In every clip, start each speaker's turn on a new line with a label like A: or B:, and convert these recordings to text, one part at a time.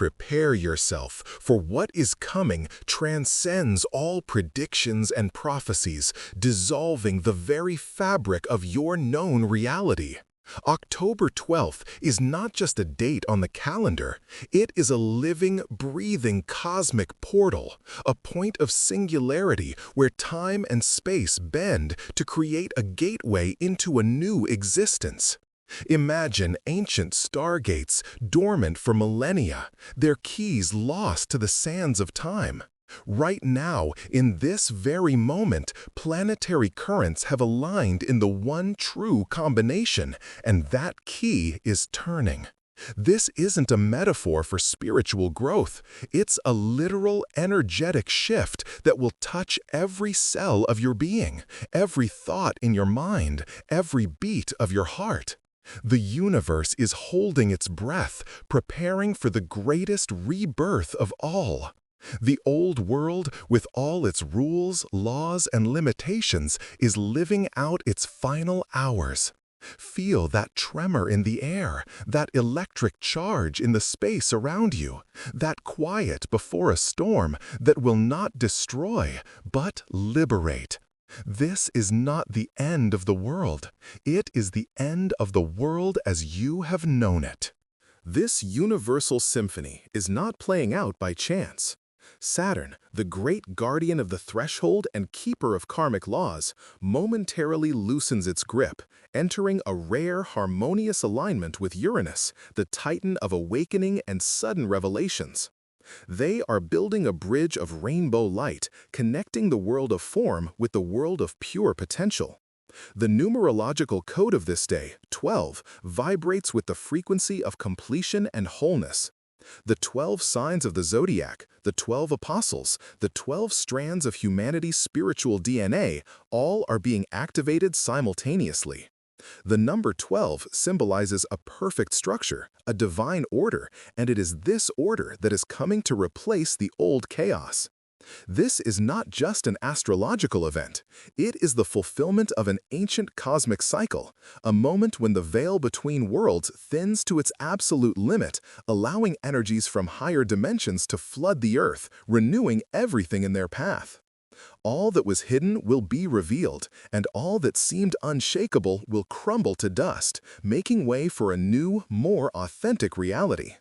A: Prepare yourself, for what is coming transcends all predictions and prophecies, dissolving the very fabric of your known reality. October 12th is not just a date on the calendar, it is a living, breathing cosmic portal, a point of singularity where time and space bend to create a gateway into a new existence. Imagine ancient stargates dormant for millennia, their keys lost to the sands of time. Right now, in this very moment, planetary currents have aligned in the one true combination, and that key is turning. This isn't a metaphor for spiritual growth. It's a literal energetic shift that will touch every cell of your being, every thought in your mind, every beat of your heart. The universe is holding its breath, preparing for the greatest rebirth of all. The old world, with all its rules, laws, and limitations, is living out its final hours. Feel that tremor in the air, that electric charge in the space around you, that quiet before a storm that will not destroy, but liberate. This is not the end of the world. It is the end of the world as you have known it. This universal symphony is not playing out by chance. Saturn, the great guardian of the threshold and keeper of karmic laws, momentarily loosens its grip, entering a rare, harmonious alignment with Uranus, the titan of awakening and sudden revelations. They are building a bridge of rainbow light, connecting the world of form with the world of pure potential. The numerological code of this day, 12, vibrates with the frequency of completion and wholeness. The 12 signs of the zodiac, the 12 apostles, the 12 strands of humanity's spiritual DNA, all are being activated simultaneously. The number 12 symbolizes a perfect structure, a divine order, and it is this order that is coming to replace the old chaos. This is not just an astrological event. It is the fulfillment of an ancient cosmic cycle, a moment when the veil between worlds thins to its absolute limit, allowing energies from higher dimensions to flood the earth, renewing everything in their path. All that was hidden will be revealed, and all that seemed unshakable will crumble to dust, making way for a new, more authentic reality.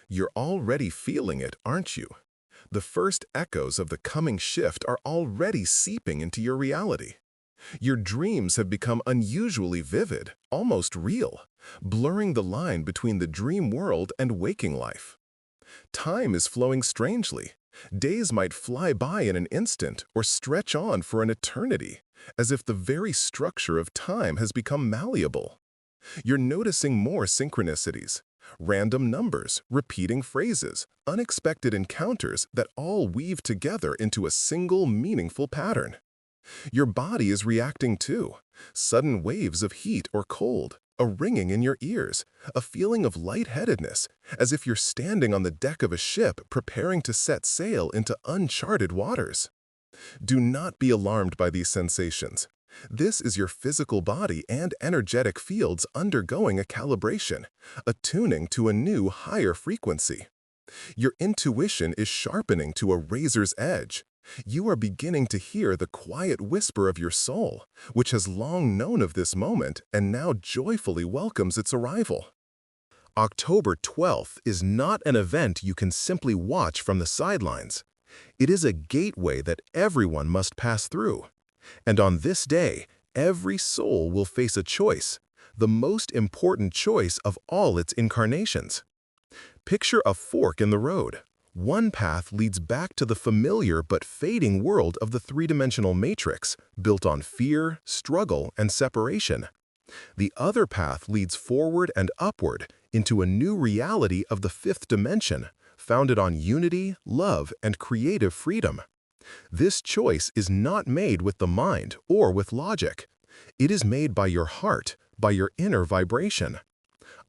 A: You're already feeling it, aren't you? The first echoes of the coming shift are already seeping into your reality. Your dreams have become unusually vivid, almost real, blurring the line between the dream world and waking life. Time is flowing strangely. Days might fly by in an instant or stretch on for an eternity, as if the very structure of time has become malleable. You're noticing more synchronicities, random numbers, repeating phrases, unexpected encounters that all weave together into a single meaningful pattern. Your body is reacting too. Sudden waves of heat or cold, a ringing in your ears, a feeling of lightheadedness, as if you're standing on the deck of a ship preparing to set sail into uncharted waters. Do not be alarmed by these sensations. This is your physical body and energetic fields undergoing a calibration, attuning to a new, higher frequency. Your intuition is sharpening to a razor's edge. You are beginning to hear the quiet whisper of your soul, which has long known of this moment and now joyfully welcomes its arrival. October 12th is not an event you can simply watch from the sidelines. It is a gateway that everyone must pass through. And on this day, every soul will face a choice, the most important choice of all its incarnations. Picture a fork in the road. One path leads back to the familiar but fading world of the three-dimensional matrix, built on fear, struggle, and separation. The other path leads forward and upward into a new reality of the fifth dimension, founded on unity, love, and creative freedom. This choice is not made with the mind or with logic. It is made by your heart, by your inner vibration.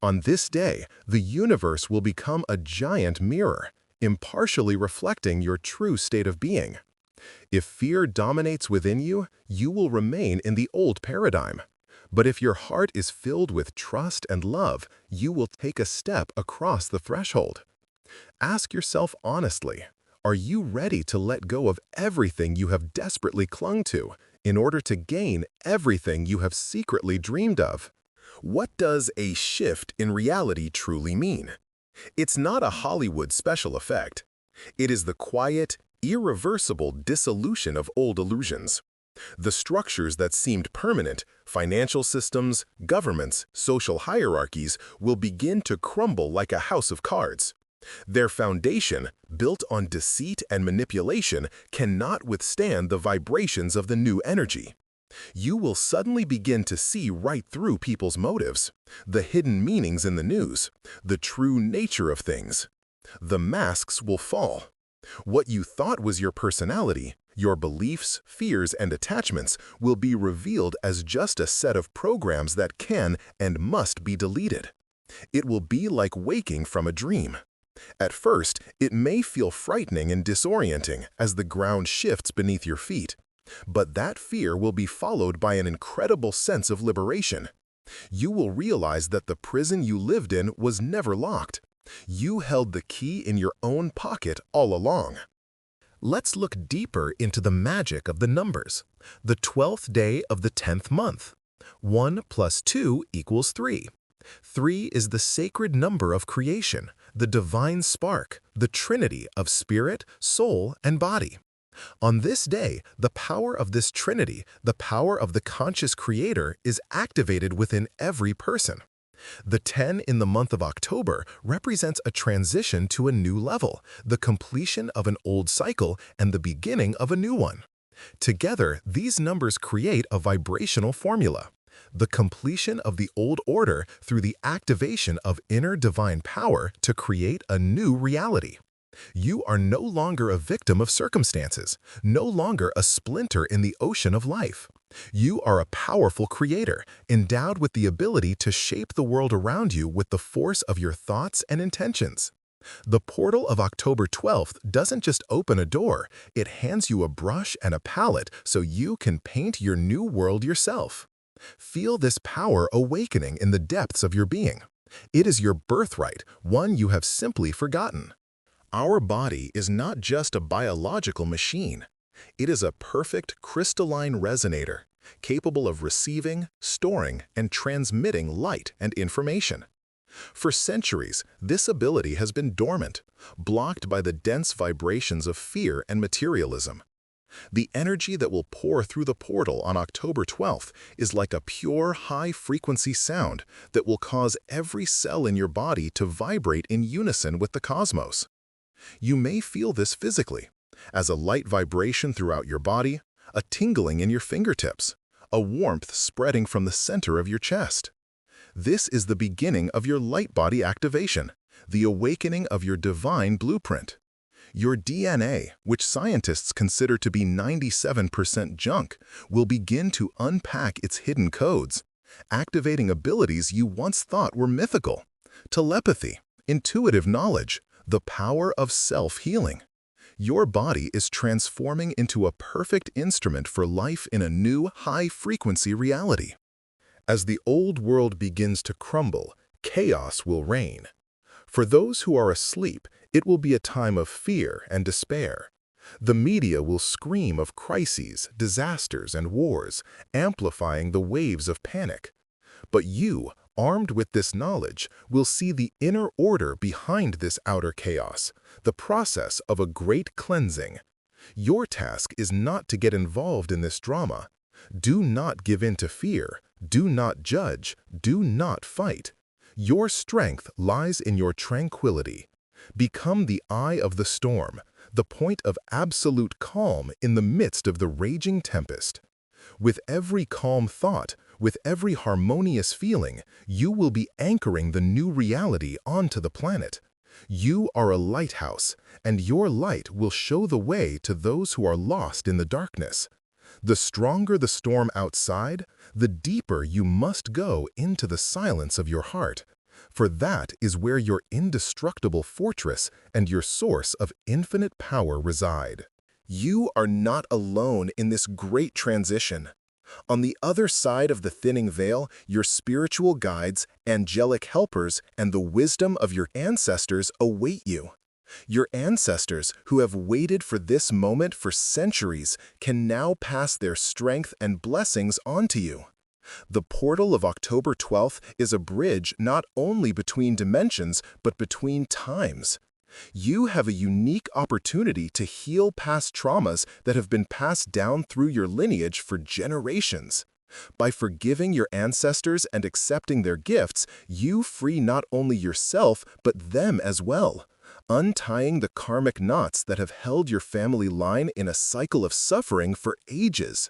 A: On this day, the universe will become a giant mirror, impartially reflecting your true state of being. If fear dominates within you, you will remain in the old paradigm. But if your heart is filled with trust and love, you will take a step across the threshold. Ask yourself honestly, are you ready to let go of everything you have desperately clung to in order to gain everything you have secretly dreamed of? What does a shift in reality truly mean? It's not a Hollywood special effect. It is the quiet, irreversible dissolution of old illusions. The structures that seemed permanent, financial systems, governments, social hierarchies, will begin to crumble like a house of cards. Their foundation, built on deceit and manipulation, cannot withstand the vibrations of the new energy. You will suddenly begin to see right through people's motives, the hidden meanings in the news, the true nature of things. The masks will fall. What you thought was your personality, your beliefs, fears, and attachments will be revealed as just a set of programs that can and must be deleted. It will be like waking from a dream. At first, it may feel frightening and disorienting as the ground shifts beneath your feet. But that fear will be followed by an incredible sense of liberation. You will realize that the prison you lived in was never locked. You held the key in your own pocket all along. Let's look deeper into the magic of the numbers. The 12th day of the 10th month. 1 plus 2 equals 3. 3 is the sacred number of creation, the divine spark, the trinity of spirit, soul, and body. On this day, the power of this trinity, the power of the conscious creator, is activated within every person. The 10 in the month of October represents a transition to a new level, the completion of an old cycle and the beginning of a new one. Together, these numbers create a vibrational formula. The completion of the old order through the activation of inner divine power to create a new reality. You are no longer a victim of circumstances, no longer a splinter in the ocean of life. You are a powerful creator, endowed with the ability to shape the world around you with the force of your thoughts and intentions. The portal of October 12th doesn't just open a door, it hands you a brush and a palette so you can paint your new world yourself. Feel this power awakening in the depths of your being. It is your birthright, one you have simply forgotten. Our body is not just a biological machine. It is a perfect crystalline resonator, capable of receiving, storing, and transmitting light and information. For centuries, this ability has been dormant, blocked by the dense vibrations of fear and materialism. The energy that will pour through the portal on October 12th is like a pure, high-frequency sound that will cause every cell in your body to vibrate in unison with the cosmos. You may feel this physically, as a light vibration throughout your body, a tingling in your fingertips, a warmth spreading from the center of your chest. This is the beginning of your light body activation, the awakening of your divine blueprint. Your DNA, which scientists consider to be 97% junk, will begin to unpack its hidden codes, activating abilities you once thought were mythical: telepathy, intuitive knowledge, the power of self-healing. Your body is transforming into a perfect instrument for life in a new, high-frequency reality. As the old world begins to crumble, chaos will reign. For those who are asleep, it will be a time of fear and despair. The media will scream of crises, disasters, and wars, amplifying the waves of panic. But you, armed with this knowledge, will see the inner order behind this outer chaos, the process of a great cleansing. Your task is not to get involved in this drama. Do not give in to fear. Do not judge. Do not fight. Your strength lies in your tranquility. Become the eye of the storm, the point of absolute calm in the midst of the raging tempest. With every calm thought, with every harmonious feeling, you will be anchoring the new reality onto the planet. You are a lighthouse, and your light will show the way to those who are lost in the darkness. The stronger the storm outside, the deeper you must go into the silence of your heart, for that is where your indestructible fortress and your source of infinite power reside. You are not alone in this great transition. On the other side of the thinning veil, your spiritual guides, angelic helpers, and the wisdom of your ancestors await you. Your ancestors, who have waited for this moment for centuries, can now pass their strength and blessings on to you. The portal of October 12th is a bridge not only between dimensions, but between times. You have a unique opportunity to heal past traumas that have been passed down through your lineage for generations. By forgiving your ancestors and accepting their gifts, you free not only yourself, but them as well, untying the karmic knots that have held your family line in a cycle of suffering for ages.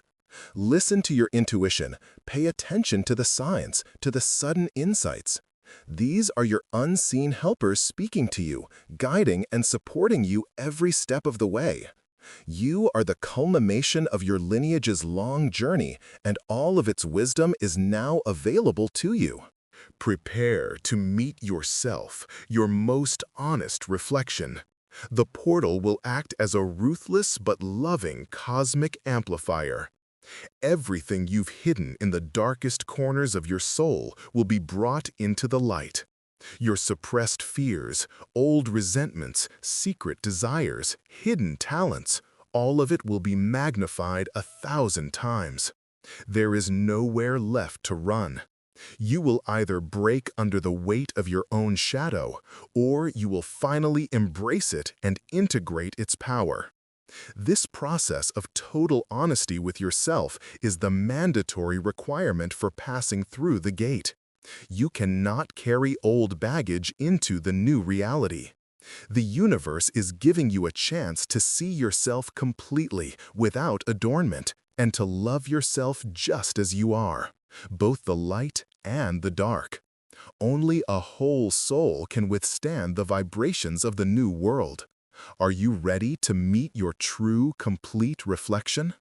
A: Listen to your intuition, pay attention to the signs, to the sudden insights. These are your unseen helpers speaking to you, guiding and supporting you every step of the way. You are the culmination of your lineage's long journey, and all of its wisdom is now available to you. Prepare to meet yourself, your most honest reflection. The portal will act as a ruthless but loving cosmic amplifier. Everything you've hidden in the darkest corners of your soul will be brought into the light. Your suppressed fears, old resentments, secret desires, hidden talents, all of it will be magnified 1,000 times. There is nowhere left to run. You will either break under the weight of your own shadow, or you will finally embrace it and integrate its power. This process of total honesty with yourself is the mandatory requirement for passing through the gate. You cannot carry old baggage into the new reality. The universe is giving you a chance to see yourself completely, without adornment, and to love yourself just as you are, both the light and the dark. Only a whole soul can withstand the vibrations of the new world. Are you ready to meet your true, complete reflection?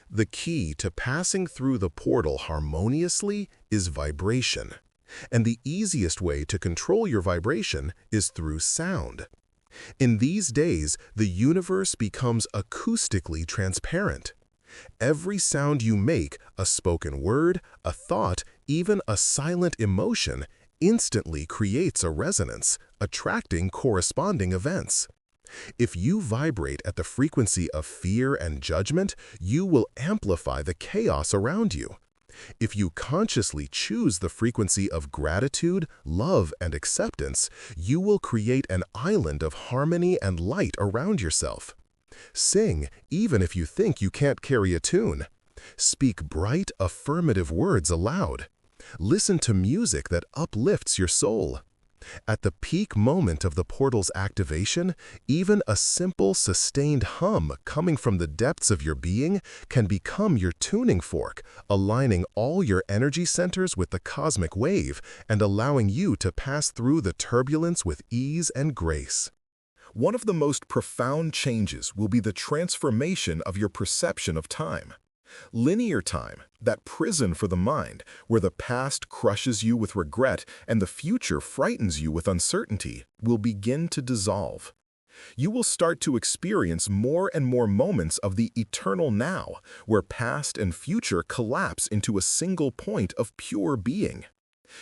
A: The key to passing through the portal harmoniously is vibration. And the easiest way to control your vibration is through sound. In these days, the universe becomes acoustically transparent. Every sound you make, a spoken word, a thought, even a silent emotion, instantly creates a resonance, attracting corresponding events. If you vibrate at the frequency of fear and judgment, you will amplify the chaos around you. If you consciously choose the frequency of gratitude, love, and acceptance, you will create an island of harmony and light around yourself. Sing, even if you think you can't carry a tune. Speak bright, affirmative words aloud. Listen to music that uplifts your soul. At the peak moment of the portal's activation, even a simple, sustained hum coming from the depths of your being can become your tuning fork, aligning all your energy centers with the cosmic wave and allowing you to pass through the turbulence with ease and grace. One of the most profound changes will be the transformation of your perception of time. Linear time, that prison for the mind, where the past crushes you with regret and the future frightens you with uncertainty, will begin to dissolve. You will start to experience more and more moments of the eternal now, where past and future collapse into a single point of pure being.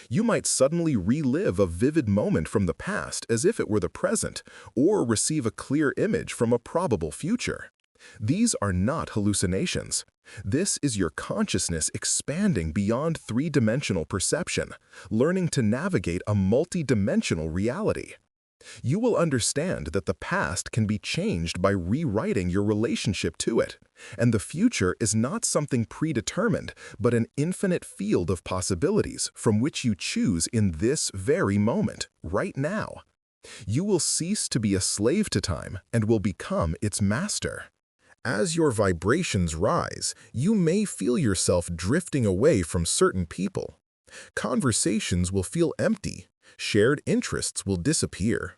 A: You might suddenly relive a vivid moment from the past as if it were the present, or receive a clear image from a probable future. These are not hallucinations. This is your consciousness expanding beyond three-dimensional perception, learning to navigate a multi-dimensional reality. You will understand that the past can be changed by rewriting your relationship to it, and the future is not something predetermined, but an infinite field of possibilities from which you choose in this very moment, right now. You will cease to be a slave to time and will become its master. As your vibrations rise, you may feel yourself drifting away from certain people. Conversations will feel empty. Shared interests will disappear.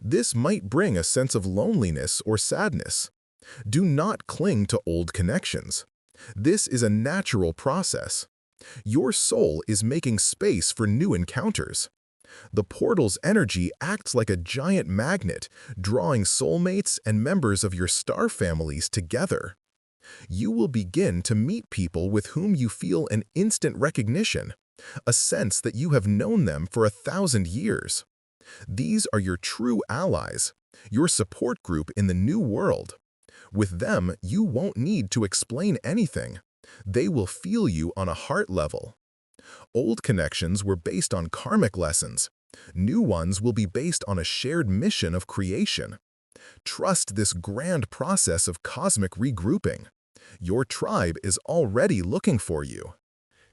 A: This might bring a sense of loneliness or sadness. Do not cling to old connections. This is a natural process. Your soul is making space for new encounters. The portal's energy acts like a giant magnet, drawing soulmates and members of your star families together. You will begin to meet people with whom you feel an instant recognition, a sense that you have known them for 1,000 years. These are your true allies. your support group in the new world. With them, you won't need to explain anything. They will feel you on a heart level. Old connections were based on karmic lessons. New ones will be based on a shared mission of creation. Trust this grand process of cosmic regrouping. Your tribe is already looking for you.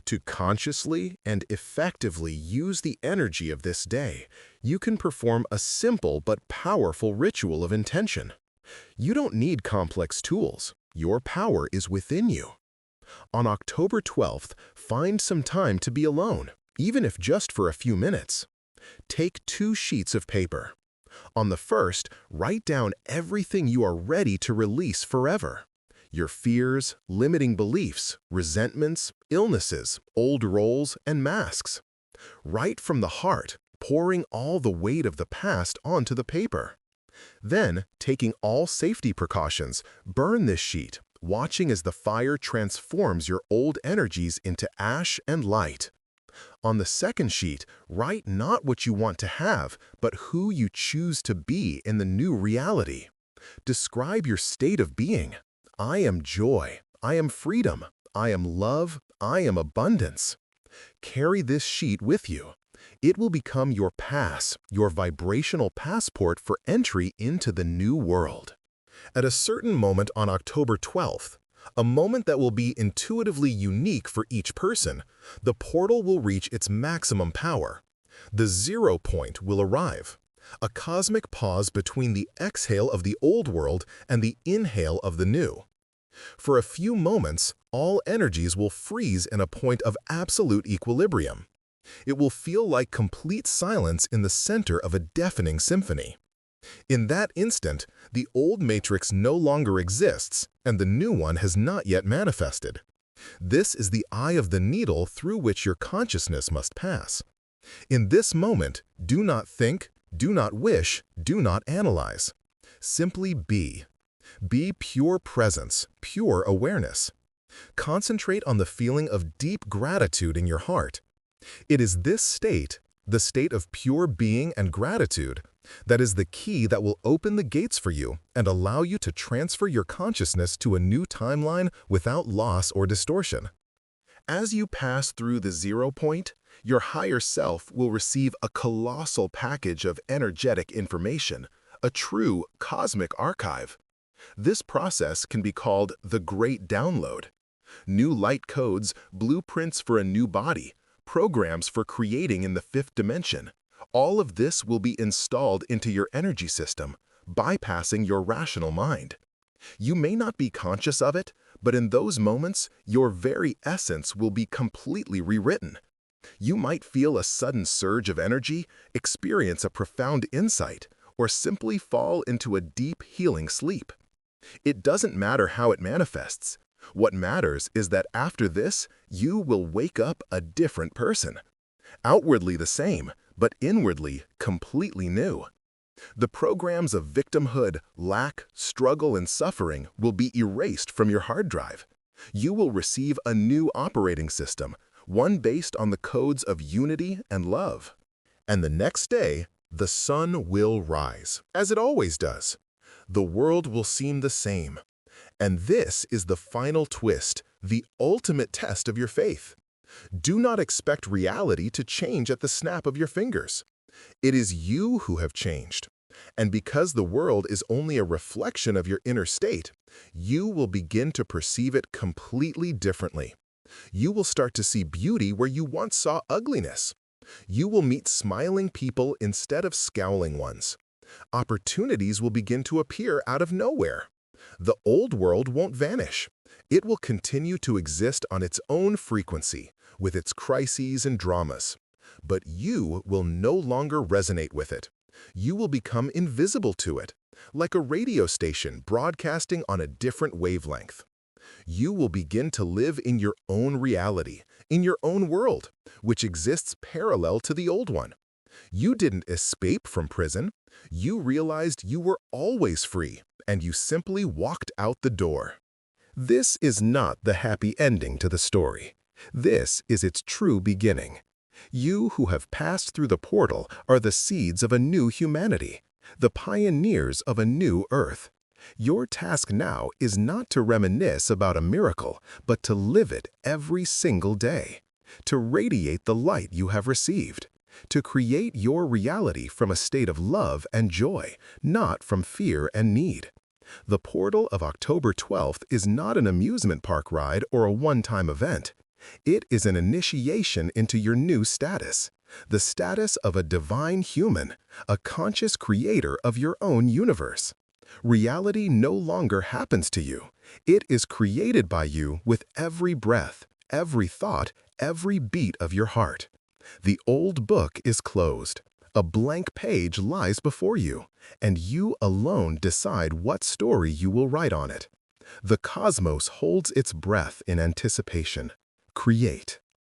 A: To consciously and effectively use the energy of this day, you can perform a simple but powerful ritual of intention. You don't need complex tools. Your power is within you. On October 12th, find some time to be alone, even if just for a few minutes. Take 2 sheets of paper. On the first, write down everything you are ready to release forever. Your fears, limiting beliefs, resentments, illnesses, old roles, and masks. Write from the heart, pouring all the weight of the past onto the paper. Then, taking all safety precautions, burn this sheet, watching as the fire transforms your old energies into ash and light. On the second sheet, write not what you want to have, but who you choose to be in the new reality. Describe your state of being. I am joy. I am freedom. I am love. I am abundance. Carry this sheet with you. It will become your pass, your vibrational passport for entry into the new world. At a certain moment on October 12th, a moment that will be intuitively unique for each person, the portal will reach its maximum power. The 0 point will arrive, a cosmic pause between the exhale of the old world and the inhale of the new. For a few moments, all energies will freeze in a point of absolute equilibrium. It will feel like complete silence in the center of a deafening symphony. In that instant, the old matrix no longer exists, and the new one has not yet manifested. This is the eye of the needle through which your consciousness must pass. In this moment, do not think, do not wish, do not analyze. Simply be. Be pure presence, pure awareness. Concentrate on the feeling of deep gratitude in your heart. It is this state, the state of pure being and gratitude, that is the key that will open the gates for you and allow you to transfer your consciousness to a new timeline without loss or distortion. As you pass through the 0 point, your higher self will receive a colossal package of energetic information, a true cosmic archive. This process can be called the Great Download. New light codes, blueprints for a new body, programs for creating in the 5th dimension. All of this will be installed into your energy system, bypassing your rational mind. You may not be conscious of it, but in those moments, your very essence will be completely rewritten. You might feel a sudden surge of energy, experience a profound insight, or simply fall into a deep healing sleep. It doesn't matter how it manifests. What matters is that after this, you will wake up a different person. Outwardly the same, but inwardly completely new. The programs of victimhood, lack, struggle, and suffering will be erased from your hard drive. You will receive a new operating system, one based on the codes of unity and love. And the next day, the sun will rise, as it always does. The world will seem the same. And this is the final twist, the ultimate test of your faith. Do not expect reality to change at the snap of your fingers. It is you who have changed. And because the world is only a reflection of your inner state, you will begin to perceive it completely differently. You will start to see beauty where you once saw ugliness. You will meet smiling people instead of scowling ones. Opportunities will begin to appear out of nowhere. The old world won't vanish. It will continue to exist on its own frequency, with its crises and dramas. But you will no longer resonate with it. You will become invisible to it, like a radio station broadcasting on a different wavelength. You will begin to live in your own reality, in your own world, which exists parallel to the old one. You didn't escape from prison. You realized you were always free, and you simply walked out the door. This is not the happy ending to the story. This is its true beginning. You who have passed through the portal are the seeds of a new humanity, the pioneers of a new earth. Your task now is not to reminisce about a miracle, but to live it every single day, to radiate the light you have received, to create your reality from a state of love and joy, not from fear and need. The portal of October 12th is not an amusement park ride or a one-time event. It is an initiation into your new status, the status of a divine human, a conscious creator of your own universe. Reality no longer happens to you. It is created by you with every breath, every thought, every beat of your heart. The old book is closed. A blank page lies before you, and you alone decide what story you will write on it. The cosmos holds its breath in anticipation. Create.